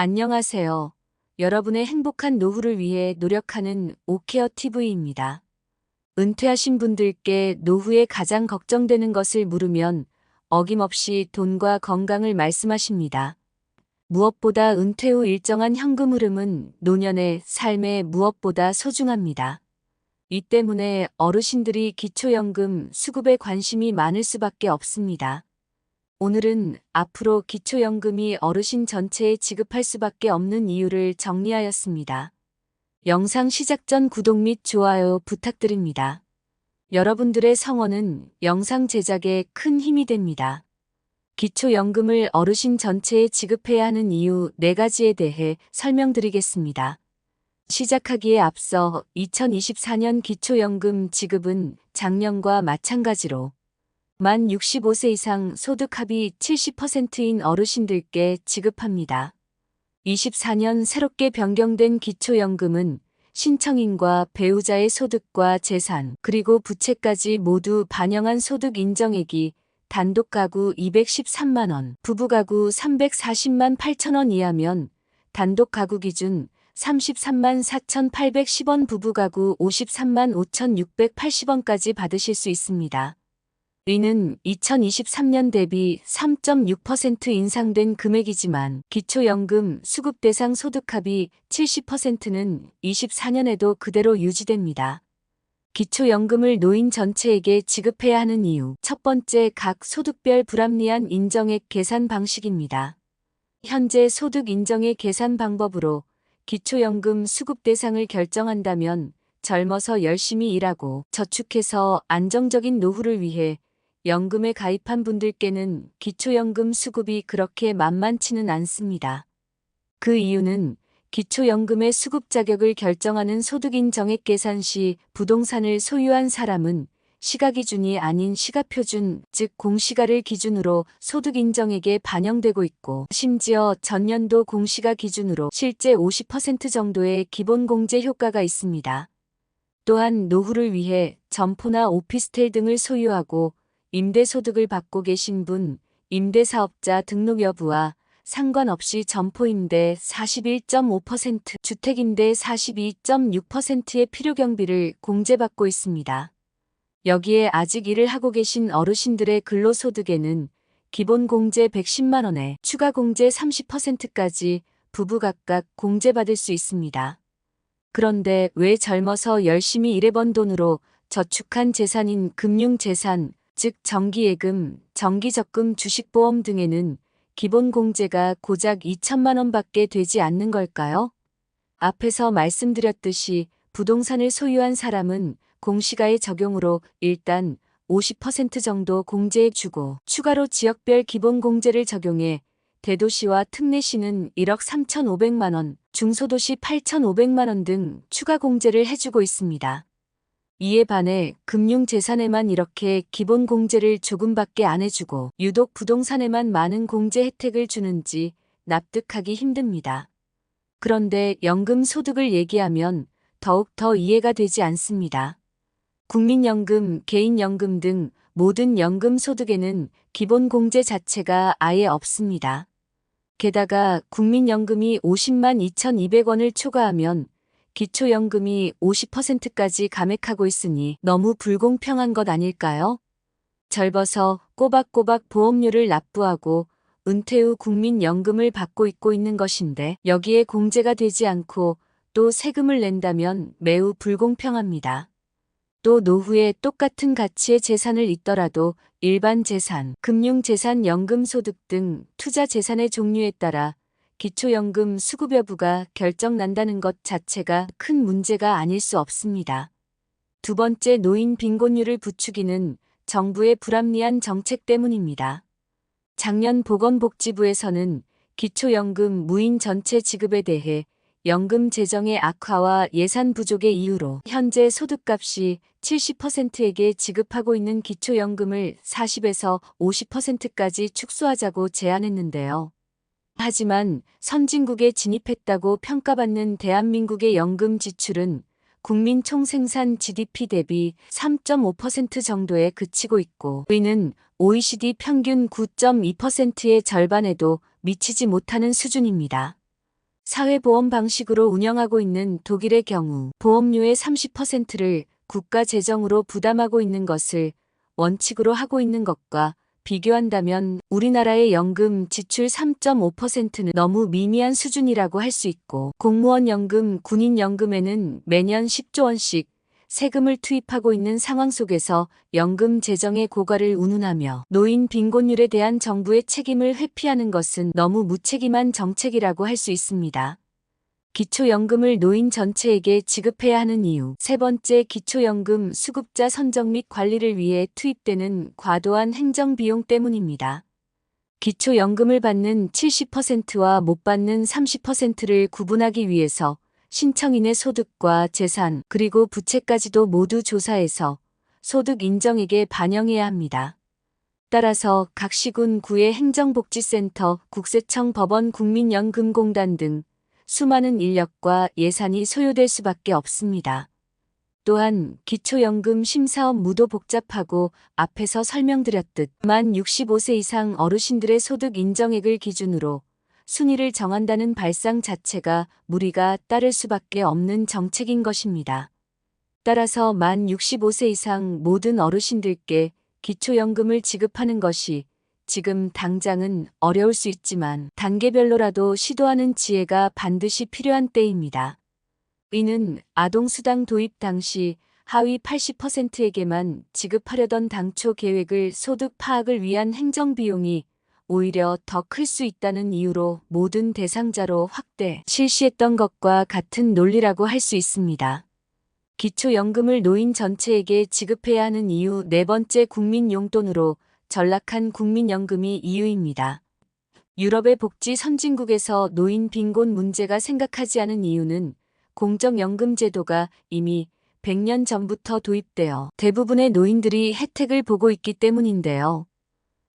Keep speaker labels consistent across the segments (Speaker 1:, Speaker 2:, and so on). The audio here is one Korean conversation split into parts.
Speaker 1: 안녕하세요. 여러분의 행복한 노후를 위해 노력하는 오케어 TV입니다. 은퇴하신 분들께 노후에 가장 걱정되는 것을 물으면 어김없이 돈과 건강을 말씀하십니다. 무엇보다 은퇴 후 일정한 현금 흐름은 노년의 삶에 무엇보다 소중합니다. 이 때문에 어르신들이 기초연금 수급에 관심이 많을 수밖에 없습니다. 오늘은 앞으로 기초연금이 어르신 전체에 지급할 수밖에 없는 이유를 정리하였습니다. 영상 시작 전 구독 및 좋아요 부탁드립니다. 여러분들의 성원은 영상 제작에 큰 힘이 됩니다. 기초연금을 어르신 전체에 지급해야 하는 이유 4가지에 대해 설명드리겠습니다. 시작하기에 앞서 2024년 기초연금 지급은 작년과 마찬가지로 만 65세 이상 소득 합이 70%인 어르신들께 지급합니다. 24년 새롭게 변경된 기초연금은 신청인과 배우자의 소득과 재산, 그리고 부채까지 모두 반영한 소득 인정액이 단독 가구 213만 원, 부부 가구 340만 8천 원 이하면 단독 가구 기준 33만 4,810원, 부부 가구 53만 5,680원까지 받으실 수 있습니다. 이는 2023년 대비 3.6% 인상된 금액이지만 기초연금 수급 대상 소득합이 70%는 24년에도 그대로 유지됩니다. 기초연금을 노인 전체에게 지급해야 하는 이유. 첫 번째, 각 소득별 불합리한 인정액 계산 방식입니다. 현재 소득 인정의 계산 방법으로 기초연금 수급 대상을 결정한다면 젊어서 열심히 일하고 저축해서 안정적인 노후를 위해 연금에 가입한 분들께는 기초연금 수급이 그렇게 만만치는 않습니다. 그 이유는 기초연금의 수급 자격을 결정하는 소득인정액 계산 시 부동산을 소유한 사람은 시가 기준이 아닌 시가표준, 즉 공시가를 기준으로 소득인정액에 반영되고 있고, 심지어 전년도 공시가 기준으로 실제 50% 정도의 기본공제 효과가 있습니다. 또한 노후를 위해 점포나 오피스텔 등을 소유하고 임대소득을 받고 계신 분, 임대사업자 등록 여부와 상관없이 점포임대 41.5%, 주택임대 42.6%의 필요경비를 공제받고 있습니다. 여기에 아직 일을 하고 계신 어르신들의 근로소득에는 기본공제 110만 원에 추가공제 30%까지 부부 각각 공제받을 수 있습니다. 그런데 왜 젊어서 열심히 일해번 돈으로 저축한 재산인 금융재산, 즉 정기예금, 정기적금, 주식보험 등에는 기본공제가 고작 2천만 원밖에 되지 않는 걸까요? 앞에서 말씀드렸듯이 부동산을 소유한 사람은 공시가의 적용으로 일단 50% 정도 공제해주고 추가로 지역별 기본공제를 적용해 대도시와 특례시는 1억 3,500만 원, 중소도시 8,500만 원 등 추가 공제를 해주고 있습니다. 이에 반해 금융재산에만 이렇게 기본공제를 조금밖에 안 해주고 유독 부동산에만 많은 공제 혜택을 주는지 납득하기 힘듭니다. 그런데 연금 소득을 얘기하면 더욱더 이해가 되지 않습니다. 국민연금, 개인연금 등 모든 연금 소득에는 기본공제 자체가 아예 없습니다. 게다가 국민연금이 50만 2,200원을 초과하면 기초연금이 50%까지 감액하고 있으니 너무 불공평한 것 아닐까요? 젊어서 꼬박꼬박 보험료를 납부하고 은퇴 후 국민연금을 받고 있는 것인데 여기에 공제가 되지 않고 또 세금을 낸다면 매우 불공평합니다. 또 노후에 똑같은 가치의 재산을 잇더라도 일반 재산, 금융재산, 연금소득 등 투자 재산의 종류에 따라 기초연금 수급 여부가 결정난다는 것 자체가 큰 문제가 아닐 수 없습니다. 두 번째, 노인 빈곤율을 부추기는 정부의 불합리한 정책 때문입니다. 작년 보건복지부에서는 기초연금 무인 전체 지급에 대해 연금 재정의 악화와 예산 부족의 이유로 현재 소득값이 70%에게 지급하고 있는 기초연금을 40에서 50%까지 축소하자고 제안했는데요. 하지만 선진국에 진입했다고 평가받는 대한민국의 연금 지출은 국민 총생산 GDP 대비 3.5% 정도에 그치고 있고 이는 OECD 평균 9.2%의 절반에도 미치지 못하는 수준입니다. 사회보험 방식으로 운영하고 있는 독일의 경우 보험료의 30%를 국가 재정으로 부담하고 있는 것을 원칙으로 하고 있는 것과 비교한다면 우리나라의 연금 지출 3.5%는 너무 미미한 수준이라고 할 수 있고, 공무원 연금, 군인 연금에는 매년 10조 원씩 세금을 투입하고 있는 상황 속에서 연금 재정의 고갈을 운운하며 노인 빈곤율에 대한 정부의 책임을 회피하는 것은 너무 무책임한 정책이라고 할 수 있습니다. 기초연금을 노인 전체에게 지급해야 하는 이유. 세 번째, 기초연금 수급자 선정 및 관리를 위해 투입되는 과도한 행정비용 때문입니다. 기초연금을 받는 70%와 못 받는 30%를 구분하기 위해서 신청인의 소득과 재산, 그리고 부채까지도 모두 조사해서 소득 인정액에 반영해야 합니다. 따라서 각 시군 구의 행정복지센터, 국세청, 법원, 국민연금공단 등 수많은 인력과 예산이 소요될 수밖에 없습니다. 또한 기초연금 심사업 무도 복잡하고 앞에서 설명드렸듯 만 65세 이상 어르신들의 소득 인정액을 기준으로 순위를 정한다는 발상 자체가 무리가 따를 수밖에 없는 정책인 것입니다. 따라서 만 65세 이상 모든 어르신들께 기초연금을 지급하는 것이 지금 당장은 어려울 수 있지만 단계별로라도 시도하는 지혜가 반드시 필요한 때입니다. 이는 아동수당 도입 당시 하위 80%에게만 지급하려던 당초 계획을 소득 파악을 위한 행정비용이 오히려 더 클 수 있다는 이유로 모든 대상자로 확대 실시했던 것과 같은 논리라고 할 수 있습니다. 기초연금을 노인 전체에게 지급해야 하는 이유. 네 번째, 국민용돈으로 전락한 국민연금이 이유입니다. 유럽의 복지 선진국에서 노인 빈곤 문제가 생각하지 않은 이유는 공적연금 제도가 이미 100년 전부터 도입되어 대부분의 노인들이 혜택을 보고 있기 때문인데요.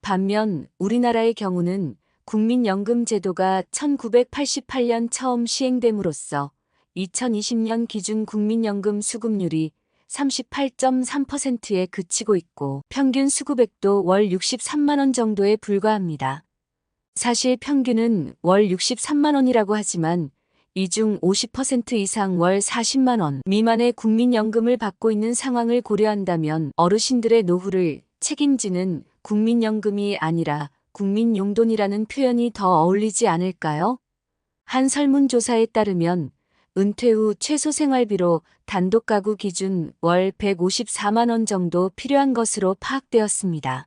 Speaker 1: 반면 우리나라의 경우는 국민연금 제도가 1988년 처음 시행됨으로써 2020년 기준 국민연금 수급률이 38.3%에 그치고 있고 평균 수급액도 월 63만 원 정도에 불과합니다. 사실 평균은 월 63만 원이라고 하지만 이 중 50% 이상 월 40만 원 미만의 국민연금을 받고 있는 상황을 고려한다면 어르신들의 노후를 책임지는 국민연금이 아니라 국민용돈이라는 표현이 더 어울리지 않을까요? 한 설문조사에 따르면 은퇴 후 최소 생활비로 단독 가구 기준 월 154만 원 정도 필요한 것으로 파악되었습니다.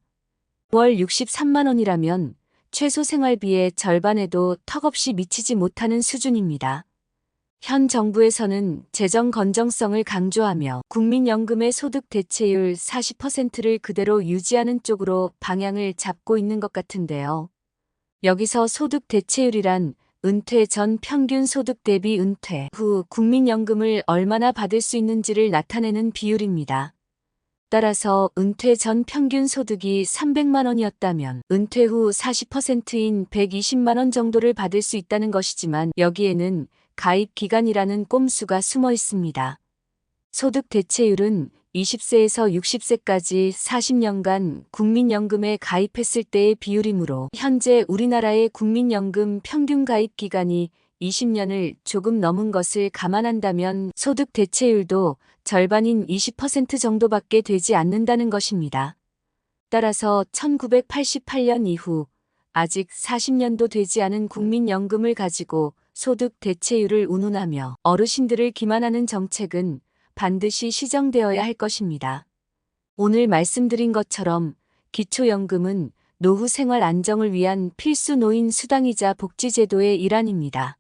Speaker 1: 월 63만 원이라면 최소 생활비의 절반에도 턱없이 미치지 못하는 수준입니다. 현 정부에서는 재정 건정성을 강조하며 국민연금의 소득 대체율 40%를 그대로 유지하는 쪽으로 방향을 잡고 있는 것 같은데요. 여기서 소득 대체율이란 은퇴 전 평균 소득 대비 은퇴 후 국민연금을 얼마나 받을 수 있는지를 나타내는 비율입니다. 따라서 은퇴 전 평균 소득이 300만 원이었다면 은퇴 후 40%인 120만 원 정도를 받을 수 있다는 것이지만 여기에는 가입 기간이라는 꼼수가 숨어 있습니다. 소득 대체율은 20세에서 60세까지 40년간 국민연금에 가입했을 때의 비율이므로 현재 우리나라의 국민연금 평균 가입 기간이 20년을 조금 넘은 것을 감안한다면 소득 대체율도 절반인 20% 정도밖에 되지 않는다는 것입니다. 따라서 1988년 이후 아직 40년도 되지 않은 국민연금을 가지고 소득 대체율을 운운하며 어르신들을 기만하는 정책은 반드시 시정되어야 할 것입니다. 오늘 말씀드린 것처럼 기초연금은 노후 생활 안정을 위한 필수 노인 수당이자 복지제도의 일환입니다.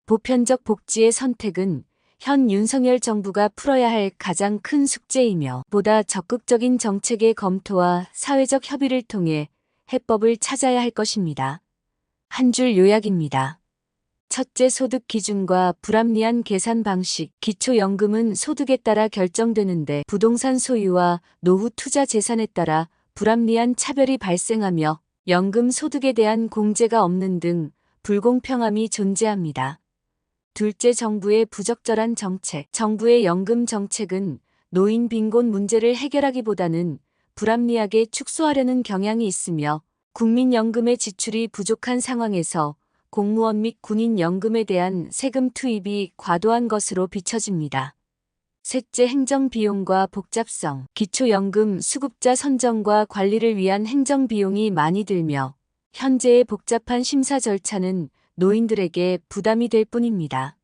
Speaker 1: 보편적 복지의 선택은 현 윤석열 정부가 풀어야 할 가장 큰 숙제이며 보다 적극적인 정책의 검토와 사회적 협의를 통해 해법을 찾아야 할 것입니다. 한 줄 요약입니다. 첫째, 소득 기준과 불합리한 계산 방식. 기초연금은 소득에 따라 결정되는데 부동산 소유와 노후 투자 재산에 따라 불합리한 차별이 발생하며 연금 소득에 대한 공제가 없는 등 불공평함이 존재합니다. 둘째, 정부의 부적절한 정책. 정부의 연금 정책은 노인 빈곤 문제를 해결하기보다는 불합리하게 축소하려는 경향이 있으며 국민연금의 지출이 부족한 상황에서 공무원 및 군인 연금에 대한 세금 투입이 과도한 것으로 비춰집니다. 셋째, 행정 비용과 복잡성. 기초연금 수급자 선정과 관리를 위한 행정 비용이 많이 들며 현재의 복잡한 심사 절차는 노인들에게 부담이 될 뿐입니다.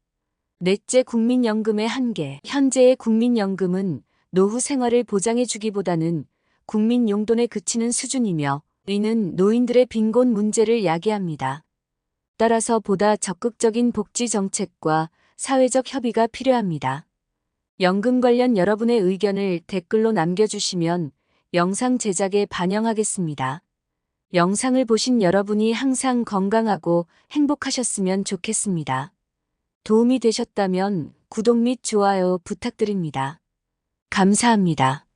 Speaker 1: 넷째, 국민연금의 한계. 현재의 국민연금은 노후 생활을 보장해주기보다는 국민 용돈에 그치는 수준이며 이는 노인들의 빈곤 문제를 야기합니다. 따라서 보다 적극적인 복지 정책과 사회적 협의가 필요합니다. 연금 관련 여러분의 의견을 댓글로 남겨주시면 영상 제작에 반영하겠습니다. 영상을 보신 여러분이 항상 건강하고 행복하셨으면 좋겠습니다. 도움이 되셨다면 구독 및 좋아요 부탁드립니다. 감사합니다.